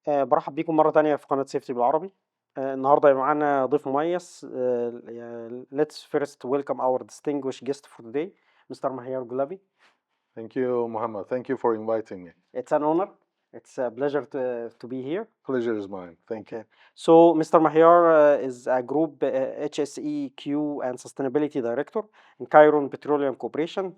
برحب بيكم مرة تانية في قناة سيفتي بالعربي. النهاردة يبقى معانا ضيف مميز. Let's first welcome our distinguished guest for today, Mr. Mahyar Golabi. Thank you, Muhammad. Thank you for inviting me. It's an honor. It's a pleasure to be here. Pleasure is mine. Thank you. So, Mr. Mahyar is a group HSEQ and Sustainability Director in Cheiron Petroleum Corporation.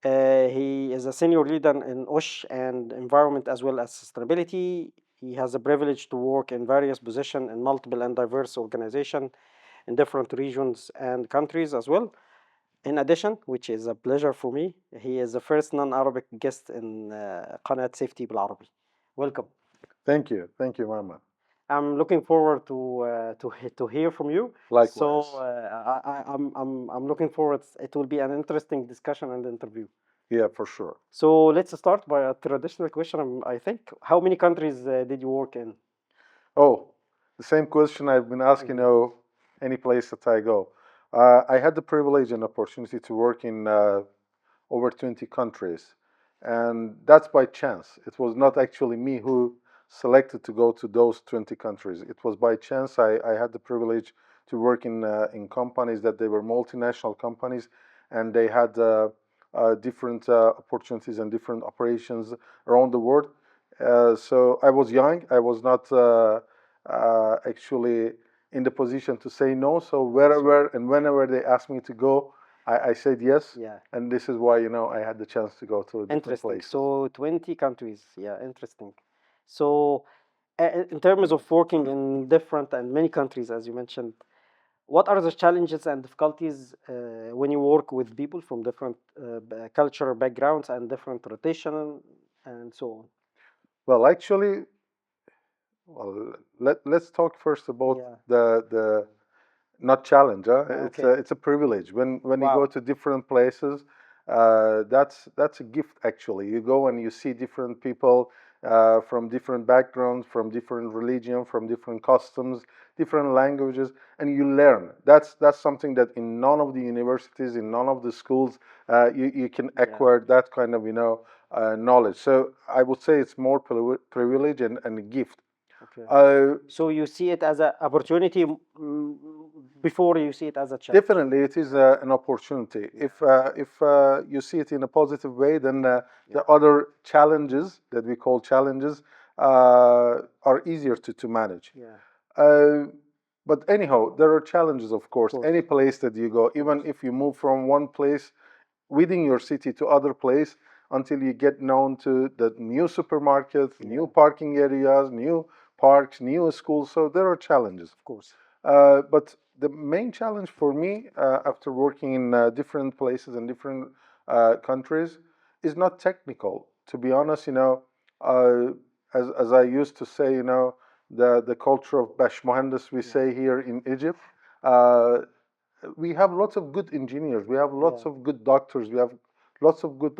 He is a senior leader in OSH and environment as well as sustainability. He has the privilege to work in various positions in multiple and diverse organizations in different regions and countries as well. In addition, which is a pleasure for me, he is the first non-Arabic guest in قناة Safety بالعربي. Welcome. Thank you. Thank you, Muhammad. I'm looking forward to hear from you. Likewise. So I'm looking forward. It will be an interesting discussion and interview. Yeah, for sure. So let's start by a traditional question. I think, how many countries did you work in? Oh, the same question I've been asking. Any place that I go. I had the privilege and opportunity to work in over 20 countries, and that's by chance. It was not actually me who selected to go to those 20 countries. It was by chance. I had the privilege to work in companies that they were multinational companies, and they had different opportunities and different operations around the world. So I was young. I was not actually in the position to say no. So wherever and whenever they asked me to go, I said yes. Yeah. And this is why I had the chance to go to a different Interesting. place. So 20 countries. Yeah, interesting. So in terms of working in different and many countries, as you mentioned, what are the challenges and difficulties when you work with people from different cultural backgrounds and different rotation and so on? Well, actually, let's talk first about the not challenge. It's a privilege when you go to different places. That's a gift actually. You go and you see different people from different backgrounds, from different religion, from different customs, different languages, and you learn. That's something that in none of the universities, in none of the schools, you can acquire that kind of knowledge. So I would say it's more privilege and a gift. Okay. So you see it as an opportunity before you see it as a challenge. Definitely, it is an opportunity. If you see it in a positive way, then the other challenges that we call challenges are easier to manage. Yeah. But anyhow, there are challenges, of course. Any place that you go, even if you move from one place within your city to other place, until you get known to the new supermarkets, new parking areas, new parks, new schools. So there are challenges. Of course. But the main challenge for me, after working in different places and different countries, is not technical. To be honest, as I used to say, the culture of Bash Mohandas we say here in Egypt. We have lots of good engineers. We have lots of good doctors. We have lots of good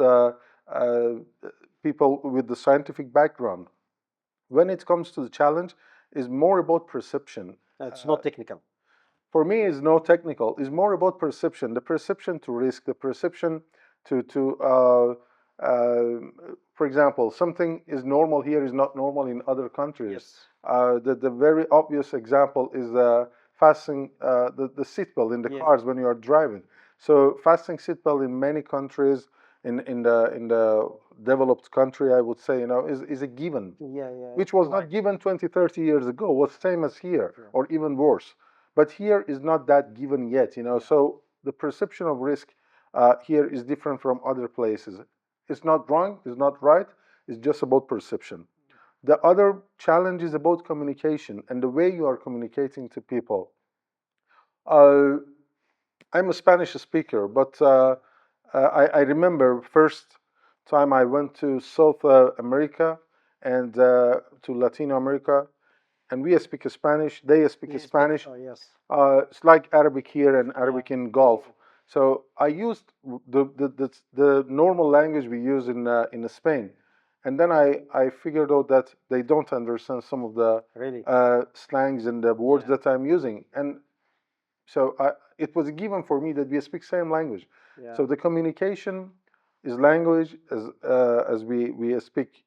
people with the scientific background. When it comes to the challenge, is more about perception. It's not technical. For me, it's no technical. It's more about perception. The perception to risk. The perception for example, something is normal here is not normal in other countries. The very obvious example is fastening the seatbelt in the cars when you are driving. So fastening seatbelt in many countries, in the developed country, I would say, is a given. Which was not given 20, 30 years ago. Was same as here, or even worse. But here is not that given yet, So the perception of risk here is different from other places. It's not wrong, it's not right, it's just about perception. The other challenge is about communication and the way you are communicating to people. I'm a Spanish speaker, but I remember first time I went to South America and to Latin America, and we speak Spanish, they speak Spanish. It's like Arabic here and Arabic in Gulf. So I used the normal language we use in Spain, and then I figured out that they don't understand some of the slangs and the words that I'm using, and so it was a given for me that we speak same language. So the communication is language, as we speak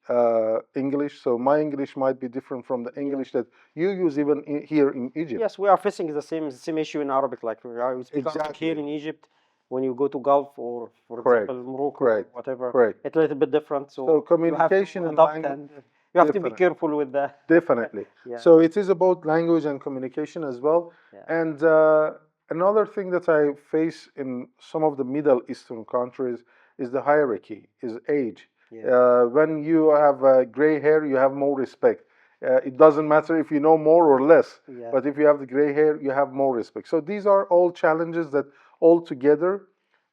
English. So my English might be different from the English that you use even here in Egypt. Yes, we are facing the same issue in Arabic. Like we speak Arabic here in Egypt. When you go to Gulf or, for example, Morocco or whatever, it's a little bit different. So communication and language, and you have to be careful with that. Definitely. So it is about language and communication as well. And another thing that I face in some of the Middle Eastern countries is the hierarchy, is age. When you have gray hair, you have more respect. It doesn't matter if you know more or less, but if you have the gray hair, you have more respect. So these are all challenges that all together,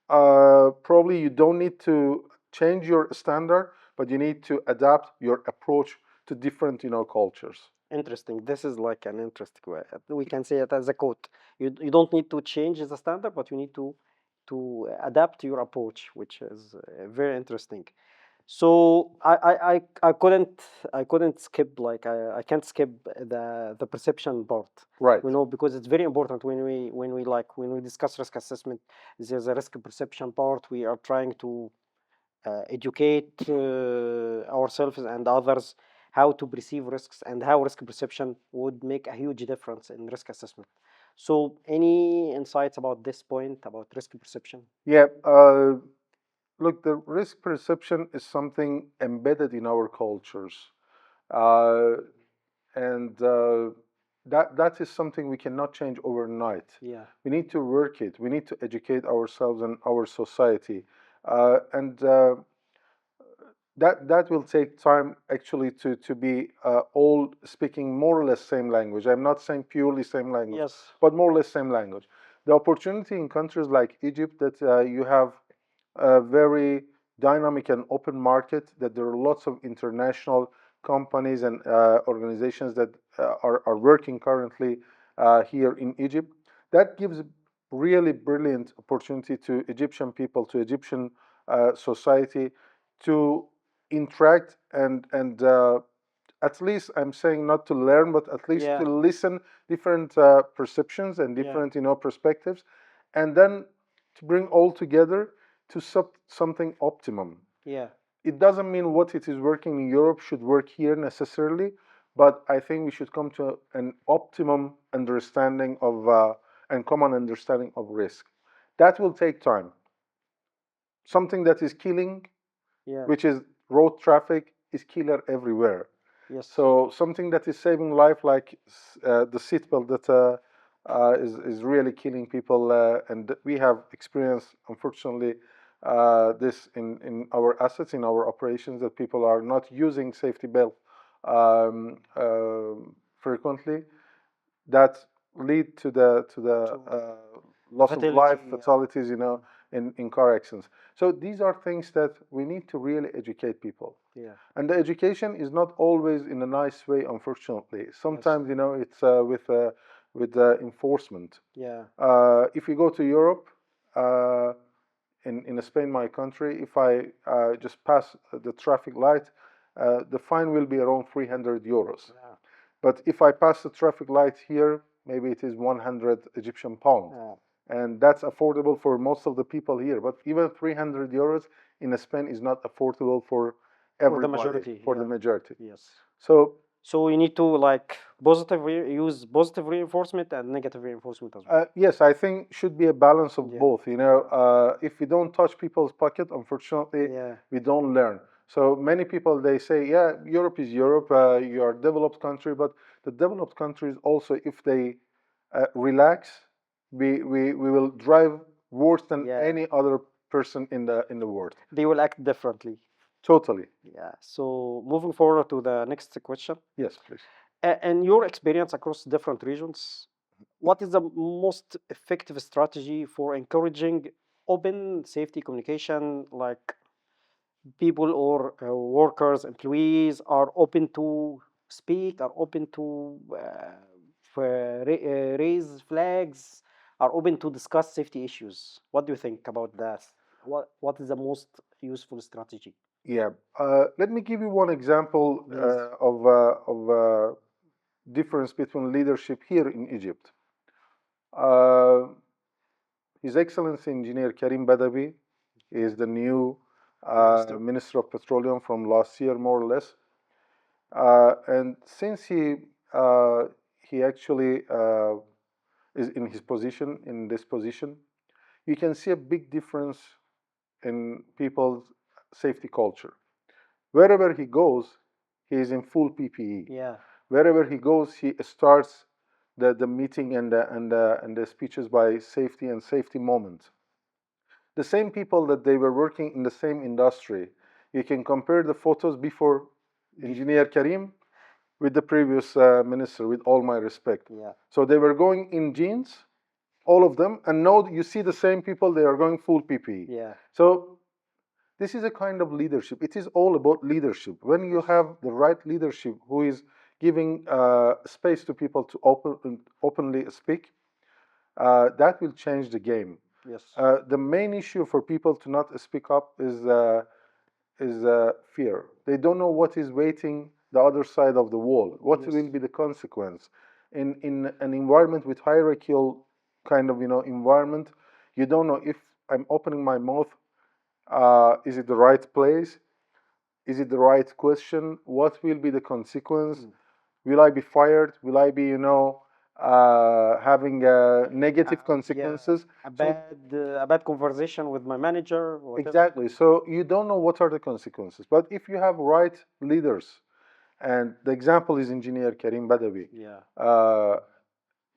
probably you don't need to change your standard, but you need to adapt your approach to different, cultures. Interesting. This is like an interesting way. We can say it as a quote. You don't need to change the standard, but you need to adapt your approach, which is very interesting. So I couldn't skip, like I can't skip the perception part. Right. Because it's very important when we discuss risk assessment. There's a risk perception part. We are trying to educate ourselves and others how to perceive risks and how risk perception would make a huge difference in risk assessment. So any insights about this point, about risk perception? Yeah. Look, the risk perception is something embedded in our cultures. And that is something we cannot change overnight. Yeah. We need to work it. We need to educate ourselves and our society. And that will take time actually to be all speaking more or less same language. I'm not saying purely same language, but more or less same language. The opportunity in countries like Egypt that you have a very dynamic and open market, that there are lots of international companies and organizations that are working currently here in Egypt. That gives really brilliant opportunity to Egyptian people, to Egyptian society to interact and at least I'm saying not to learn, but at least to listen different perceptions and different perspectives, and then to bring all together to something optimum. Yeah. It doesn't mean what it is working in Europe should work here necessarily, but I think we should come to an optimum understanding of and common understanding of risk. That will take time. Something that is killing, which is road traffic, is killer everywhere. Yes. So something that is saving life, like the seatbelt that is really killing people, and we have experienced, unfortunately, this in our assets, in our operations, that people are not using safety belt frequently. That lead to the loss of life, fatalities, in car accidents. So these are things that we need to really educate people. Yeah. And the education is not always in a nice way, unfortunately. Sometimes, it's with enforcement. Yeah. If you go to Europe, in Spain, my country, if I just pass the traffic light, the fine will be around 300 euros. Yeah. But if I pass the traffic light here, maybe it is 100 Egyptian pound. Yeah. And that's affordable for most of the people here. But even 300 euros in Spain is not affordable for everybody, for the majority. Yes. So we need to use positive reinforcement and negative reinforcement as well. Yes, I think should be a balance of both. If we don't touch people's pocket, unfortunately, we don't learn. So many people, they say, yeah, Europe is Europe, you are a developed country, but the developed countries also, if they relax, we will drive worse than any other person in the world. They will act differently. Totally. Yeah. So moving forward to the next question. Yes, please. In your experience across different regions, what is the most effective strategy for encouraging open safety communication, like people or workers, employees are open to speak, are open to raise flags, are open to discuss safety issues? What do you think about that? What is the most useful strategy? Yeah, let me give you one example of difference between leadership here in Egypt. His Excellency Engineer Karim Badawi is the new Minister of Petroleum from last year, more or less. And since he actually is in this position, you can see a big difference in people's safety culture. Wherever he goes, he is in full PPE. Yeah. Wherever he goes, he starts the meeting and the speeches by safety and safety moment. The same people that they were working in the same industry, you can compare the photos before Engineer Karim with the previous minister, with all my respect. Yeah. So they were going in jeans, all of them, and now you see the same people, they are going full PPE. Yeah. So this is a kind of leadership. It is all about leadership. When you have the right leadership who is giving space to people to openly speak, that will change the game. Yes. The main issue for people to not speak up is fear. They don't know what is waiting the other side of the wall. What Yes. will be the consequence in an environment with hierarchical kind of environment? You don't know if I'm opening my mouth. Is it the right place? Is it the right question? What will be the consequence? Will I be fired? Will I be having negative consequences? A bad conversation with my manager. Whatever. Exactly. So you don't know what are the consequences. But if you have right leaders, and the example is Engineer Karim Badawi. Yeah.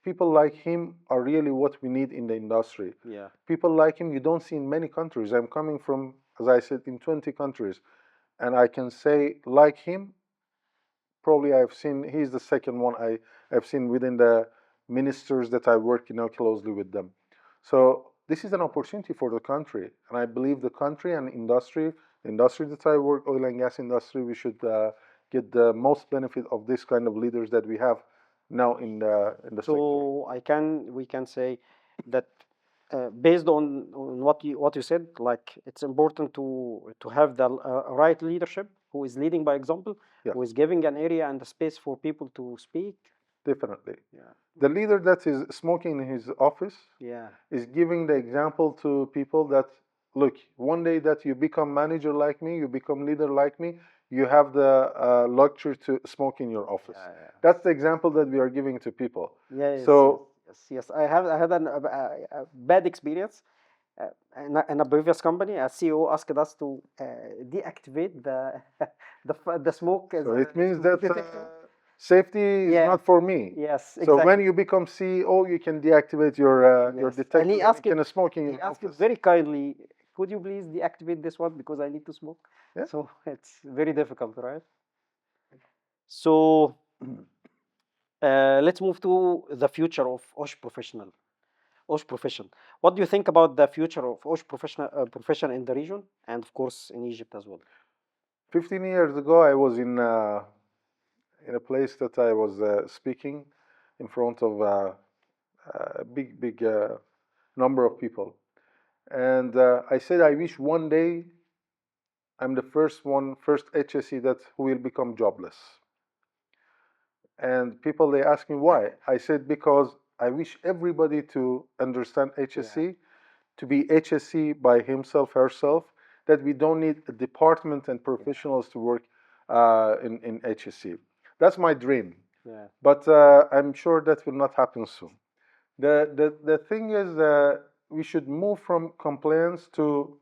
People like him are really what we need in the industry. Yeah. People like him you don't see in many countries. I'm coming from, as I said, in 20 countries. And I can say, like him, probably he's the second one I've seen within the ministers that I work closely with them. So this is an opportunity for the country, and I believe the country and the industry that I work, oil and gas industry, we should get the most benefit of this kind of leaders that we have now in the sector. So we can say that based on what you said, like it's important to have the right leadership who is leading by example, Yeah. who is giving an area and a space for people to speak. Definitely. Yeah. The leader that is smoking in his office Yeah. is giving the example to people that, look, one day that you become manager like me, you become leader like me, you have the luxury to smoke in your office. Yeah. That's the example that we are giving to people. Yes. So yes. I had a bad experience. In a previous company, a CEO asked us to deactivate the smoke. So it means that safety is not for me. Yes, exactly. So when you become CEO, you can deactivate your detector. And he asked you can smoke in your He asked office. very kindly, could you please deactivate this one because I need to smoke? Yeah. So it's very difficult, right? So let's move to the future of OSH profession. What do you think about the future of OSH profession in the region and of course in Egypt as well? 15 years ago, I was in a place that I was speaking in front of a big number of people. And I said, I wish one day I'm the first HSE who will become jobless. And people, they ask me why. I said, because I wish everybody to understand HSE, to be HSE by himself, herself, that we don't need a department and professionals to work in HSE. That's my dream. Yeah. But I'm sure that will not happen soon. The thing is, we should move from compliance to,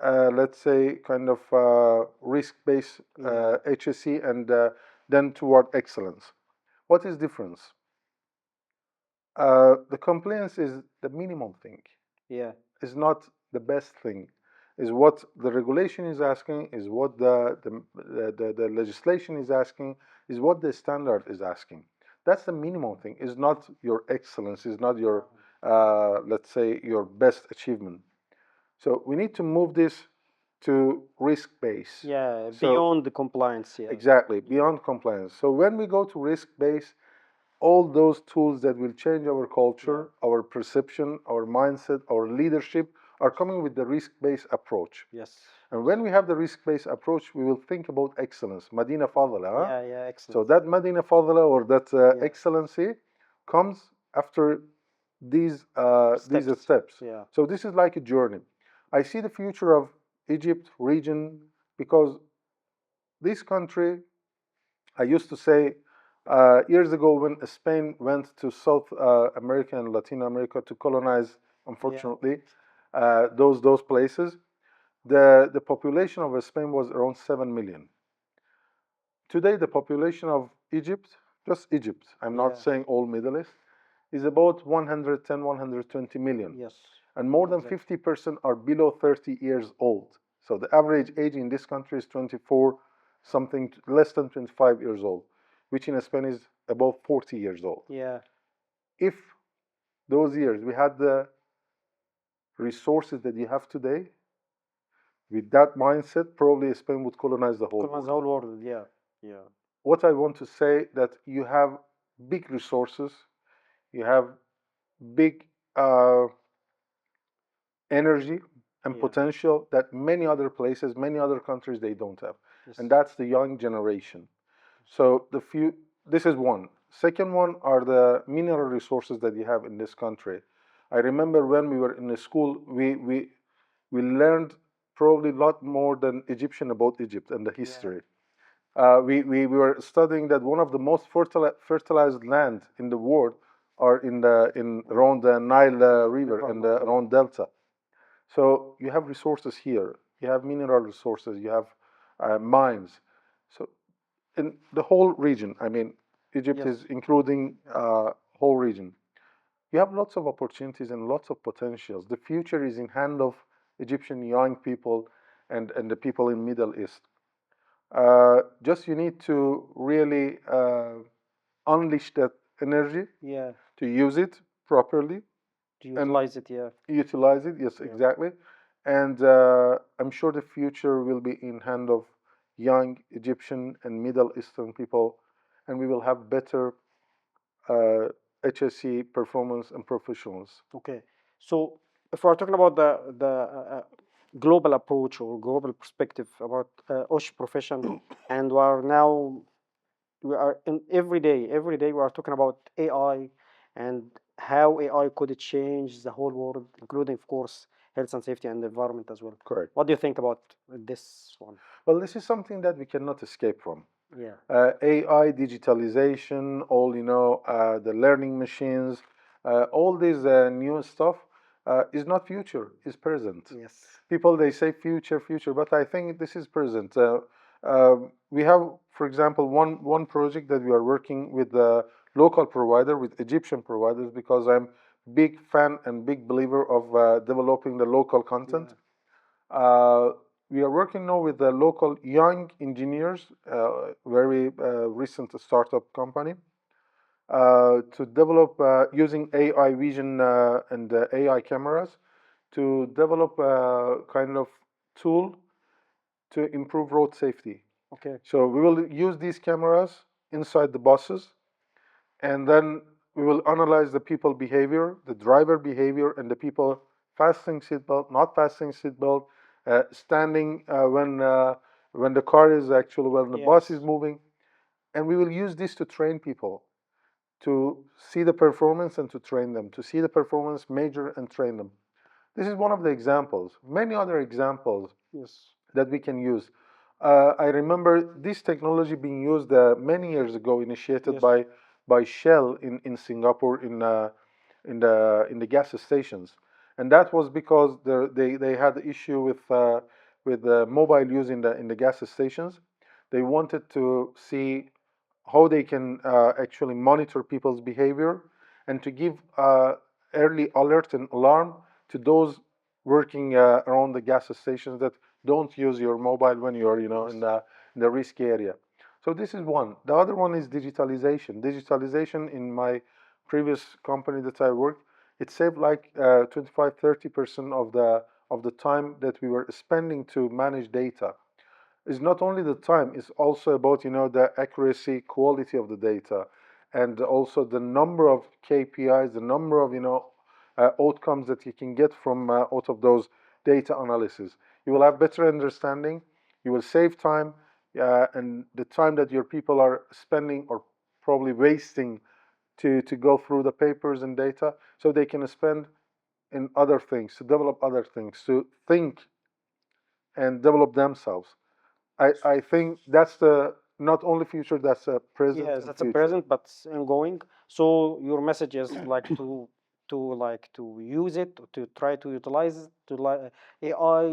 let's say, kind of risk-based HSE and then toward excellence. What is difference? The compliance is the minimum thing. Yeah. Is not the best thing. Is what the regulation is asking, is what the legislation is asking, is what the standard is asking. That's the minimum thing. Is not your excellence, is not your, let's say, your best achievement. So we need to move this to risk-based. Yeah, beyond the compliance. Yeah. Exactly, beyond compliance. So when we go to risk-based, all those tools that will change our culture, our perception, our mindset, our leadership are coming with the risk-based approach. Yes. And when we have the risk-based approach, we will think about excellence, Madina Fadala. Yeah, excellent. So that Madina Fadala or that excellency comes after these steps. Yeah. So this is like a journey. I see the future of Egypt region, because this country, I used to say years ago when Spain went to South America and Latin America to colonize, unfortunately, those places, the population of Spain was around 7 million. Today, the population of Egypt, just Egypt, I'm not saying all Middle East, is about 110, 120 million. Yes. And more than 50% are below 30 years old. So the average age in this country is 24, something less than 25 years old, which in Spain is above 40 years old. Yeah. If those years we had the resources that you have today, with that mindset, probably Spain would colonize the whole world. Colonize the whole world, yeah. Yeah. What I want to say that you have big resources, you have big energy and potential that many other places, many other countries, they don't have. Yes. And that's the young generation. So this is one. Second one are the mineral resources that you have in this country. I remember when we were in the school, we learned probably a lot more than Egyptian about Egypt and the history. We were studying that one of the most fertilized land in the world are around the Nile River and the around Delta. So you have resources here. You have mineral resources. You have mines. So in the whole region, I mean, Egypt is including whole region. You have lots of opportunities and lots of potentials. The future is in hand of Egyptian young people and the people in Middle East. Just you need to really unleash that energy. Yeah. To use it properly. To utilize it, Utilize it, yes, exactly. And I'm sure the future will be in hand of young Egyptian and Middle Eastern people, and we will have better HSE performance and professionals. Okay, so if we're talking about the global approach or global perspective about OSH profession, and we are in every day we are talking about AI and how AI could change the whole world, including, of course, health and safety and the environment as well. Correct. What do you think about this one? Well, this is something that we cannot escape from. Yeah. AI, digitalization, all the learning machines, all this new stuff is not future, is present. Yes. People, they say future, but I think this is present. We have, for example, one project that we are working with the local provider, with Egyptian providers, because I'm big fan and big believer of developing the local content. Yeah. We are working now with the local young engineers, very recent startup company, to develop using AI vision and AI cameras to develop a kind of tool to improve road safety. Okay. So we will use these cameras inside the buses, and then we will analyze the people behavior, the driver behavior, and the people fastening seatbelt, not fastening seatbelt, standing when the car is actually, when the bus is moving. And we will use this to train people, to see the performance and to train them, to see the performance, measure and train them. This is one of the examples. Many other examples that we can use. I remember this technology being used many years ago, initiated by Shell in Singapore in the gas stations, and that was because they had issue with mobile use in the gas stations. They wanted to see how they can actually monitor people's behavior and to give early alert and alarm to those working around the gas stations that don't use your mobile when you're in the risky area. So this is one. The other one is digitalization. Digitalization in my previous company that I worked, it saved like 25-30% of the time that we were spending to manage data. It's not only the time, it's also about the accuracy, quality of the data, and also the number of KPIs, the number of outcomes that you can get from out of those data analysis. You will have better understanding, you will save time, and the time that your people are spending or probably wasting to go through the papers and data, so they can spend in other things, to develop other things, to think and develop themselves. I think that's the not only future, that's a present. Yes, and that's a future. present, but it's ongoing. So your message is like to use it, to try to utilize it, to like AI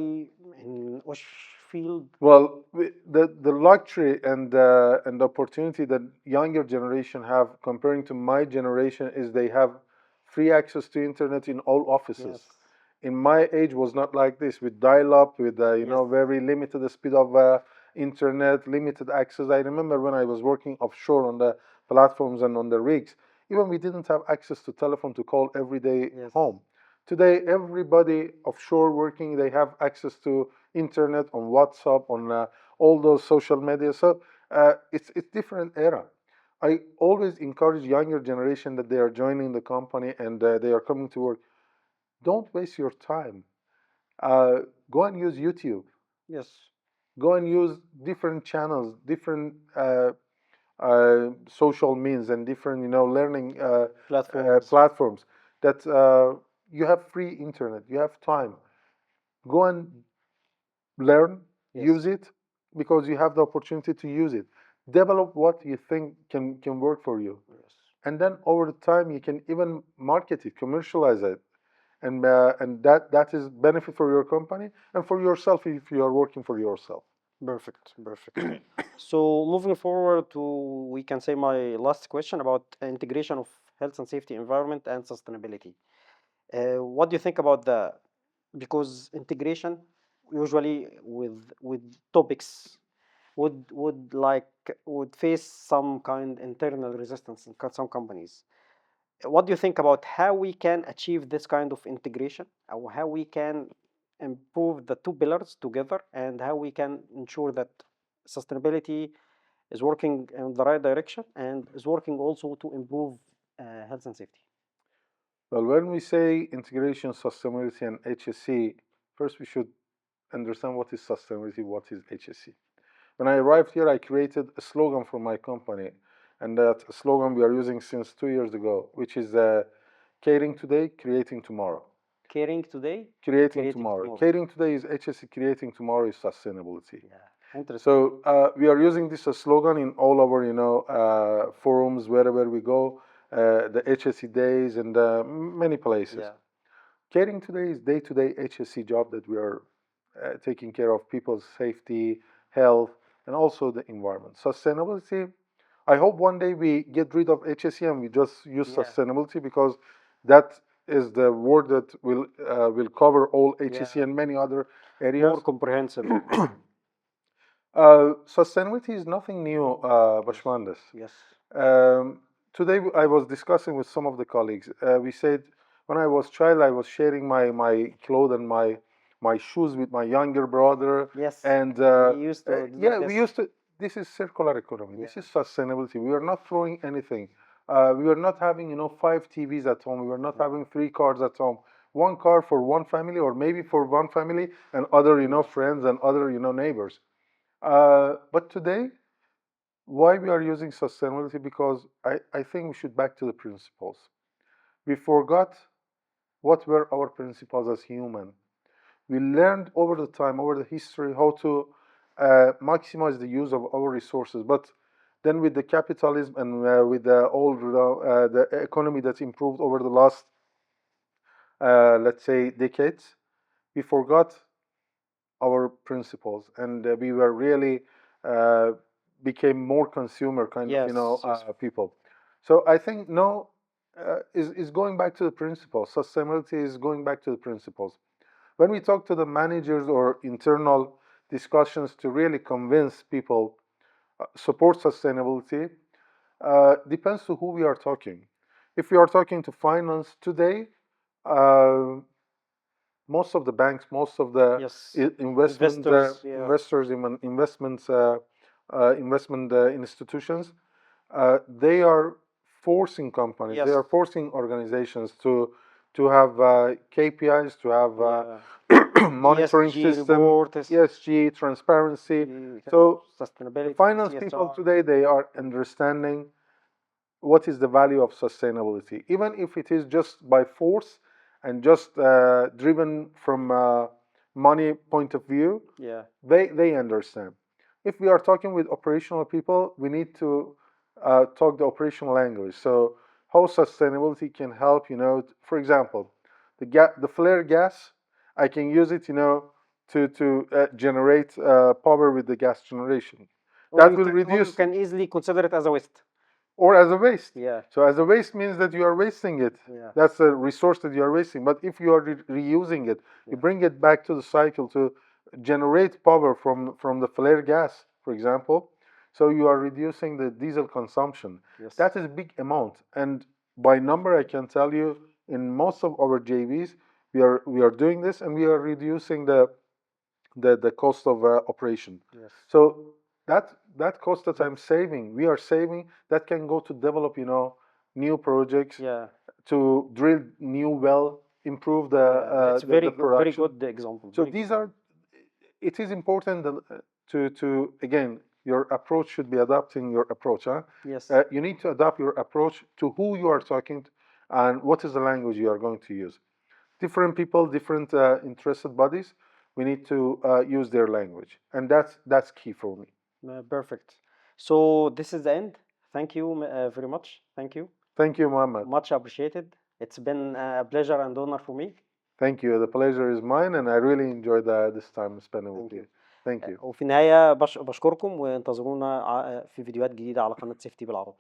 in Osh field. Well, the luxury and the opportunity that younger generation have comparing to my generation is they have free access to internet in all offices. Yes. In my age was not like this with dial-up, with you know, Yes. very limited speed of internet, limited access. I remember when I was working offshore on the platforms and on the rigs, even we didn't have access to telephone to call every day Yes. home. Today, everybody offshore working, they have access to internet, on WhatsApp, on all those social media. So it's different era. I always encourage younger generation that they are joining the company and they are coming to work. Don't waste your time. Go and use YouTube. Yes. Go and use different channels, different social means, and different, you know, learning platforms that you have free internet. You have time. Go and learn, Yes. use it because you have the opportunity to use it. Develop what you think can work for you, Yes. and then over the time you can even market it, commercialize it, and that is benefit for your company and for yourself if you are working for yourself. Perfect. Perfect. So moving forward to, we can say, my last question about integration of health and safety, environment, and sustainability. What do you think about the, because integration usually with topics would face some kind internal resistance in some companies. What do you think about how we can achieve this kind of integration, or how we can improve the two pillars together, and how we can ensure that sustainability is working in the right direction and is working also to improve health and safety? Well, when we say integration, sustainability, and HSE, first we should understand what is sustainability, what is HSE. When I arrived here, I created a slogan for my company, and that slogan we are using since 2 years ago, which is caring today, creating tomorrow. Caring today, Creating tomorrow. Caring today is HSE, creating tomorrow is sustainability. Yeah, interesting. So we are using this as slogan in all our, you know, forums, wherever we go, the HSE days and many places. Yeah. Caring today is day-to-day HSE job that we are taking care of people's safety, health, and also the environment. Sustainability, I hope one day we get rid of HSE and we just use Yeah. sustainability, because that is the word that will cover all HSE Yeah. and many other areas. More comprehensive. Sustainability is nothing new, Bashmandas. Yes. Today I was discussing with some of the colleagues. We said when I was child, I was sharing my clothes and my shoes with my younger brother. Yes. And we used to do yeah, this. we used to. This is circular economy. Yeah. This is sustainability. We are not throwing anything. We are not having, you know, 5 TVs at home. We are not having 3 cars at home. One car for one family, or maybe for one family and other, you know, friends and other, you know, neighbors. But today, why we are using sustainability? Because I think we should back to the principles. We forgot what were our principles as human. We learned over the time, over the history, how to maximize the use of our resources. But then with the capitalism and with the old the economy that's improved over the last, let's say, decades, we forgot our principles, and we were really became more consumer kind of, you know, people. So I think no is going back to the principles. Sustainability is going back to the principles. When we talk to the managers or internal discussions to really convince people support sustainability, depends to who we are talking. If we are talking to finance today, most of the banks, most of the investors, investment institutions, they are forcing companies, they are forcing organizations to have KPIs, to have monitoring system, ESG, transparency. So sustainability, finance people today, they are understanding what is the value of sustainability, even if it is just by force and just driven from money point of view, Yeah. they understand. If we are talking with operational people, we need to talk the operational language. So how sustainability can help, for example, the flare gas, I can use it, to generate power with the gas generation. That will reduce. Or you can easily consider it as a waste. Or as a waste. Yeah. So as a waste means that you are wasting it. Yeah. That's a resource that you are wasting. But if you are reusing it, you bring it back to the cycle to generate power from the flare gas, for example. So you are reducing the diesel consumption. Yes. That is a big amount. And by number, I can tell you, in most of our JVs, we are doing this, and we are reducing the cost of operation. Yes. So that cost that I'm saving, we are saving, that can go to develop, new projects, Yeah. to drill new well, improve the It's the production. very good example. So these are, it is important to again, your approach should be adapting your approach. Yes. You need to adapt your approach to who you are talking to and what is the language you are going to use. Different people, different interested bodies, we need to use their language, and that's key for me. Perfect. So this is the end. Thank you very much. Thank you. Thank you, Mohammed. Much appreciated. It's been a pleasure and honor for me. Thank you. The pleasure is mine, and I really enjoyed this time spending with you. Thank you. وفي النهاية بشكركم، وانتظرونا في فيديوهات جديدة على قناة سيفتي بالعربي.